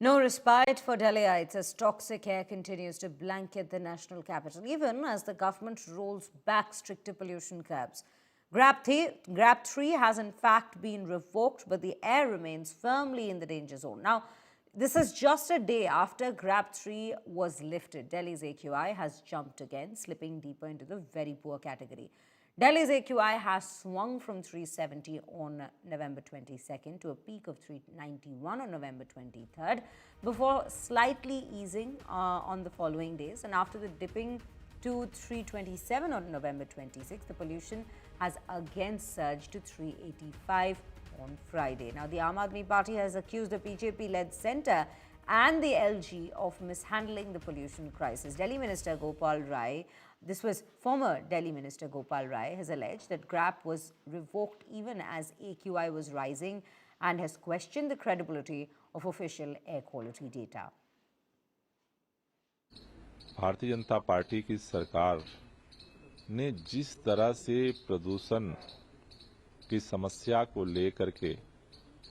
No respite for Delhiites as toxic air continues to blanket the national capital, even as the government rolls back stricter pollution curbs. GRAP 3 has in fact been revoked, but the air remains firmly in the danger zone. Now, this is just a day after GRAP 3 was lifted. Delhi's AQI has jumped again, slipping deeper into the very poor category. Delhi's AQI has swung from 370 on November 22nd to a peak of 391 on November 23rd, before slightly easing on the following days. And after the dipping to 327 on November 26th, the pollution has again surged to 385 on Friday. Now, the Aam Aadmi Party has accused the BJP-led centre and the LG of mishandling the pollution crisis. Delhi Minister Gopal Rai, this was former Delhi Minister Gopal Rai, has alleged that GRAP was revoked even as AQI was rising and has questioned the credibility of official air quality data. Bharatiya Janata party की सरकार ने जिस तरह से प्रदूषण की समस्या को लेकर के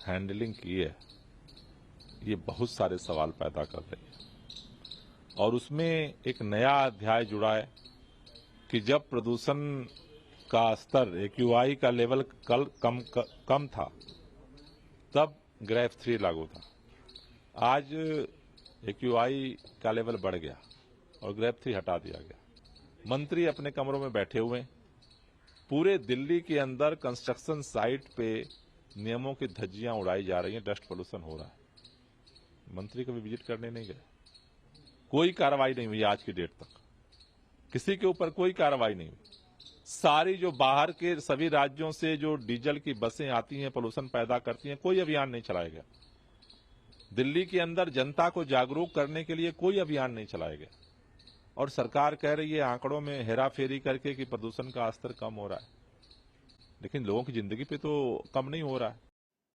हैंडलिंग की है, ये बहुत सारे सवाल पैदा कर रही है। और उसमें एक नया अध्याय जुड़ा है कि जब प्रदूषण का स्तर AQI का लेवल कल कम था, तब ग्रैप 3 लागू था। आज AQI का लेवल बढ़ गया और ग्रैप 3 हटा दिया गया। मंत्री अपने कमरों में बैठे हुए, पूरे दिल्ली के अंदर कंस्ट्रक्शन साइट पे नियमों की धज्जियां उड़ाई जा रही हैं, डस्ट पोल्यूशन हो रहा है। मंत्री कभी विजिट करने नहीं गए, कोई कार्रवाई नहीं हुई आज की डेट तक, किसी के ऊपर कोई कार्रवाई नहीं हुई। सारी जो बाहर के सभी राज्यों से जो डीजल की बसें आती हैं, पोल्यूशन पैदा करती हैं, कोई अभियान नहीं चलाया गया। दिल्ली के अंदर जनता को जागरूक करने के लिए कोई अभियान नहीं चलाया गया। और सरकार कह रही है आंकड़ों में हेराफेरी करके कि प्रदूषण का स्तर कम हो रहा है, लेकिन लोगों की जिंदगी पे तो कम नहीं हो रहा है।